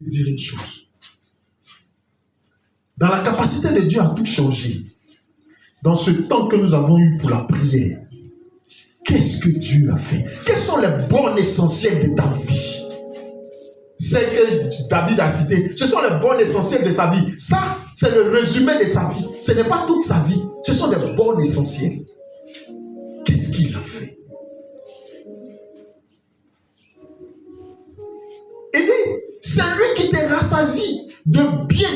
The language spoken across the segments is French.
dire une chose. Dans la capacité de Dieu à tout changer, dans ce temps que nous avons eu pour la prière, qu'est-ce que Dieu a fait? Quelles sont les bornes essentielles de ta vie? Celles que David a citées, ce sont les bornes essentielles de sa vie. Ça, c'est le résumé de sa vie. Ce n'est pas toute sa vie. Ce sont des bornes essentielles. Qu'est-ce qu'il a fait? Il dit, c'est lui qui te rassasie de bien.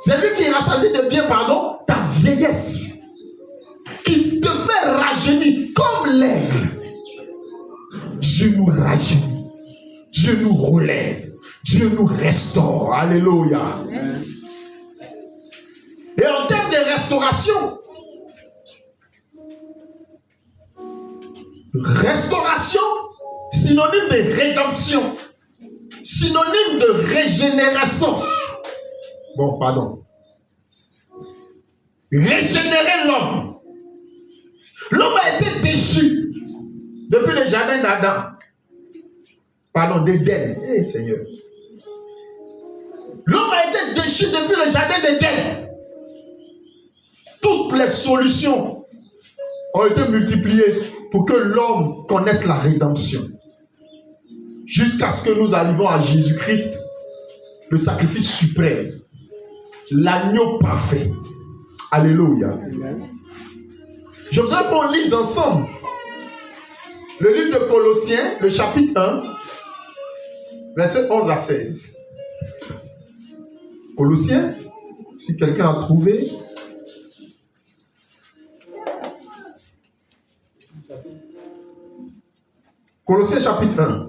C'est lui qui rassasie de bien, pardon, ta vieillesse. Qui te fait rajeunir comme l'aigle. Dieu nous rajeunit. Dieu nous relève. Dieu nous restaure. Alléluia. Amen. Et en termes de restauration, synonyme de rédemption, synonyme de régénération. Bon, pardon. Régénérer l'homme. L'homme a été déchu depuis le jardin d'Adam. Pardon, d'Éden. Eh, Seigneur. L'homme a été déchu depuis le jardin d'Éden. Toutes les solutions ont été multipliées pour que l'homme connaisse la rédemption. Jusqu'à ce que nous arrivions à Jésus-Christ, le sacrifice suprême, l'agneau parfait. Alléluia. Je voudrais qu'on lise ensemble le livre de Colossiens, le chapitre 1, verset 11 à 16. Colossiens, si quelqu'un a trouvé. Colossiens chapitre 1.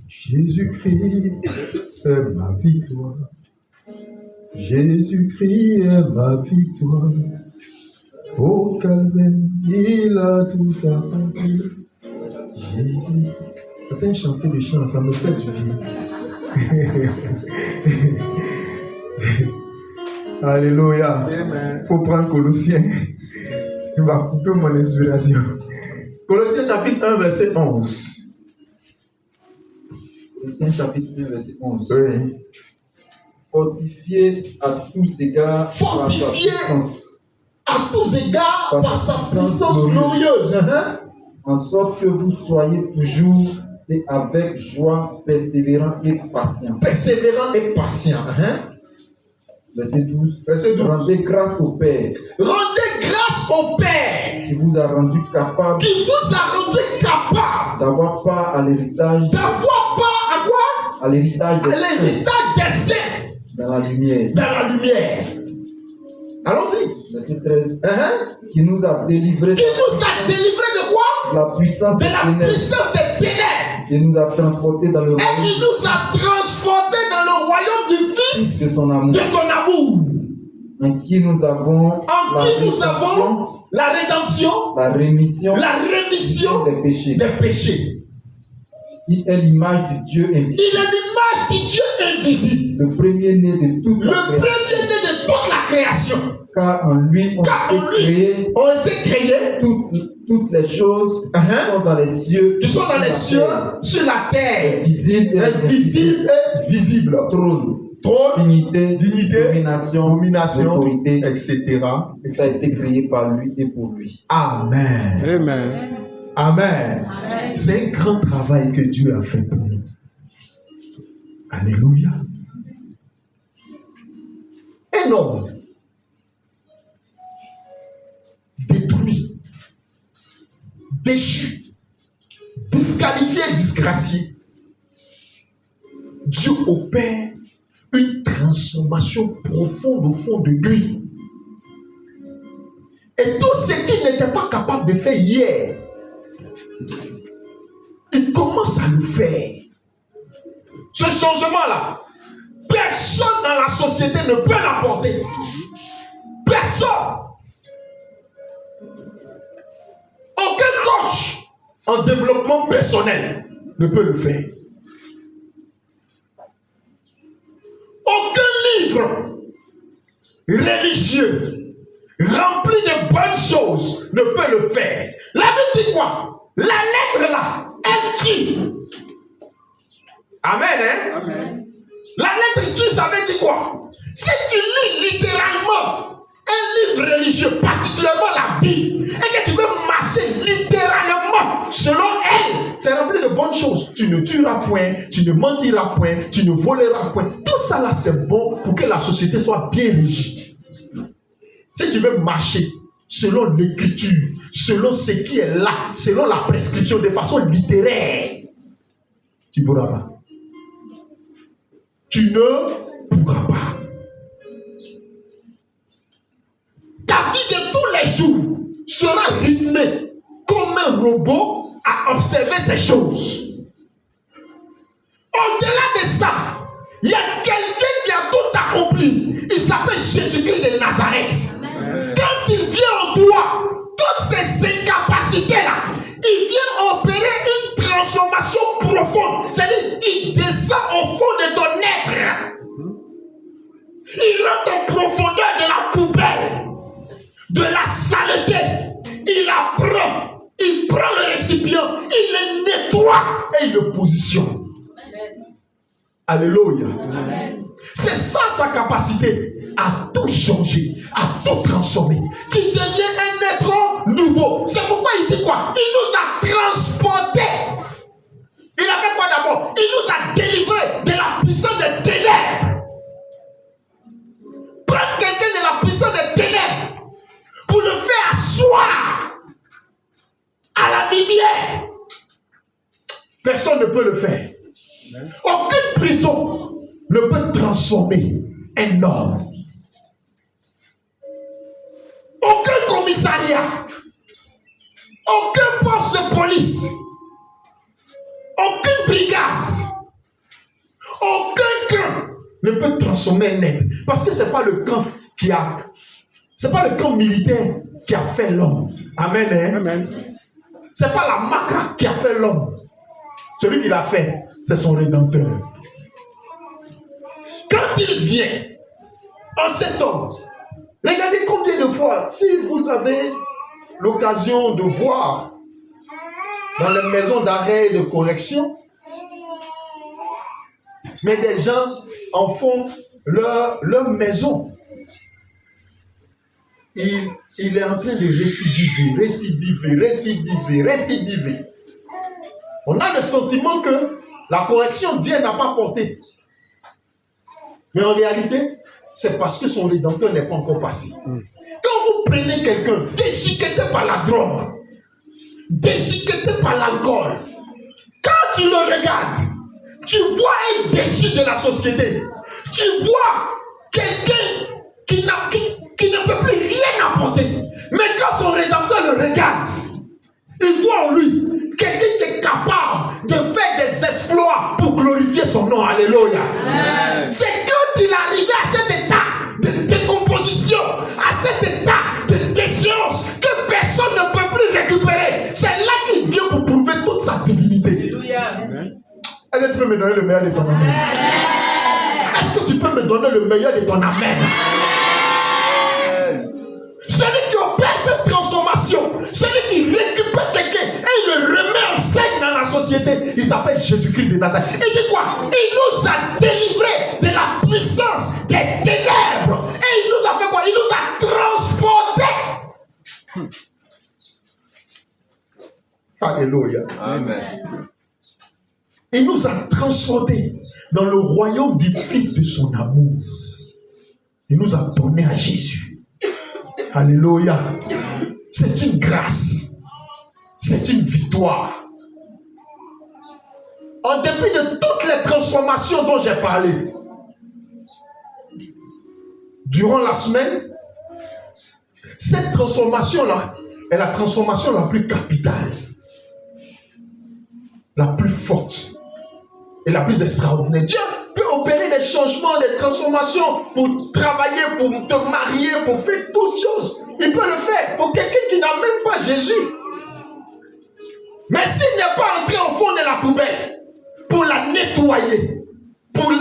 Jésus-Christ est ma victoire. Jésus-Christ est ma victoire. Au calvaire, il a tout accompli. Jésus. Attends, chanter le chant, ça me fait du bien. Alléluia. Il faut prendre Colossiens. Il va couper mon inspiration. Colossiens chapitre 1, verset 11. Colossiens chapitre 1, verset 11. Oui. Fortifié à tous égards par sa puissance glorieuse. En sorte que vous soyez toujours et avec joie, persévérant et patient. Persévérant et patient. Verset 12. Verset 12. Rendez grâce au Père. Rendez grâce au Père. Qui vous a rendu capable. D'avoir part à l'héritage. D'avoir part à quoi? À l'héritage des saints. Dans la lumière. Allons-y. Verset 13. Qui nous a délivrés. De quoi? De la puissance des ténèbres. Et nous a transportés dans le royaume. Il nous a transportés dans le royaume du Fils de son amour. En qui nous avons la rédemption, la rémission des péchés. Il est l'image du Dieu invisible. Le premier-né de toute la création. Car en lui ont été créées toutes les choses qui sont dans les cieux, sur la terre, visibles et visibles. Trône, dignité, domination, autorité, etc. Ça a été créé par lui et pour lui. Amen. C'est un grand travail que Dieu a fait pour nous. Alléluia. Énorme. Détruit, déchu, disqualifié, disgracié. Dieu opère une transformation profonde au fond de lui. Et tout ce qu'il n'était pas capable de faire hier, il commence à le faire. Ce changement-là, personne dans la société ne peut l'apporter. Personne. Aucun coach en développement personnel ne peut le faire. Aucun livre religieux rempli de bonnes choses ne peut le faire. La Bible dit quoi? La lettre là, elle tue. Amen, hein? Amen. La lettre tue, ça veut dire quoi? Si tu lis littéralement un livre religieux, particulièrement la Bible, et que tu veux marcher littéralement selon elle, c'est rempli de bonnes choses. Tu ne tueras point, tu ne mentiras point, tu ne voleras point. Tout ça là, c'est bon pour que la société soit bien régie. Si tu veux marcher selon l'écriture, selon ce qui est là, selon la prescription de façon littéraire, tu ne pourras pas. Tu ne pourras pas. Ta vie de tous les jours sera rythmée comme un robot à observer ces choses. Au-delà de ça, il y a quelqu'un qui a tout accompli. Il s'appelle Jésus-Christ de Nazareth. Quand il vient en toi, toutes ces incapacités-là, il vient opérer une transformation profonde. C'est-à-dire, il descend au fond de ton être. Il rentre en profondeur de la poubelle, de la saleté. Il apprend, il prend le récipient, il le nettoie et il le positionne. Alléluia. C'est ça sa capacité à tout changer, à tout transformer. Tu deviens un être nouveau. C'est pourquoi il dit quoi? Il nous a transportés. Il a fait quoi d'abord? Il nous a délivrés de la puissance des ténèbres. Prendre quelqu'un de la puissance des ténèbres pour le faire asseoir à la lumière. Personne ne peut le faire. Aucune prison ne peut transformer un homme. Aucun commissariat, aucun poste de police, aucune brigade, aucun camp ne peut transformer un être. Parce que ce n'est pas le camp c'est pas le camp militaire qui a fait l'homme. Amen. Hein? Amen. Ce n'est pas la Maca qui a fait l'homme. Celui qui l'a fait, c'est son Rédempteur. Quand il vient en cet homme, regardez combien de fois, si vous avez l'occasion de voir dans les maisons d'arrêt et de correction, mais des gens en font leur maison. Il est en train de récidiver. On a le sentiment que la correction, Dieu n'a pas porté. Mais en réalité, c'est parce que son Rédempteur n'est pas encore passé. Quand vous prenez quelqu'un déchiqueté par la drogue, déchiqueté par l'alcool, quand tu le regardes, tu vois un déchet de la société. Tu vois quelqu'un qui ne peut plus rien apporter. Mais quand son Rédempteur le regarde, il voit en lui quelqu'un qui est capable de faire des exploits pour glorifier son nom. Alléluia. Amen. C'est quand il est arrivé à cet état de décomposition, à cet état de déchéance que personne ne peut plus récupérer. C'est là qu'il vient pour prouver toute sa divinité. Alléluia. Est-ce que tu peux me donner le meilleur de ton amen? Est-ce que tu peux me donner le meilleur de ton amen? Celui qui opère cette transformation, celui qui récupère quelqu'un et le remet en scène dans la société, il s'appelle Jésus-Christ de Nazareth. Il dit quoi? Il nous a délivrés de la puissance des ténèbres. Et il nous a fait quoi? Il nous a transportés. Alléluia. Amen. Il nous a transportés dans le royaume du Fils de son amour. Il nous a donné à Jésus. Alléluia. C'est une grâce. C'est une victoire. En dépit de toutes les transformations dont j'ai parlé, durant la semaine, cette transformation-là est la transformation la plus capitale, la plus forte et la plus extraordinaire. Dieu peut opérer des changements, des transformations pour travailler, pour te marier, pour faire toutes choses. Il peut le faire pour quelqu'un qui n'a même pas Jésus. Mais s'il n'est pas entré au fond de la poubelle pour la nettoyer, pour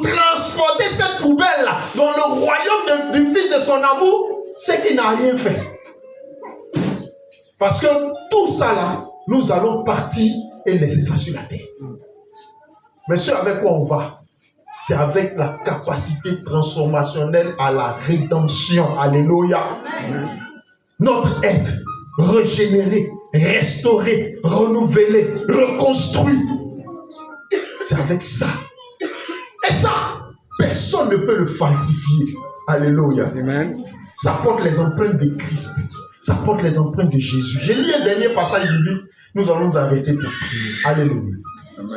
transporter cette poubelle-là dans le royaume du Fils de son amour, c'est qu'il n'a rien fait. Parce que tout ça là, nous allons partir et laisser ça sur la terre. Mais ce avec quoi on va, c'est avec la capacité transformationnelle à la rédemption. Alléluia. Notre être régénéré, restauré, renouvelé, reconstruit. C'est avec ça. Et ça, personne ne peut le falsifier. Alléluia. Amen. Ça porte les empreintes de Christ. Ça porte les empreintes de Jésus. J'ai lu un dernier passage biblique. Nous allons nous arrêter pour prier. Alléluia.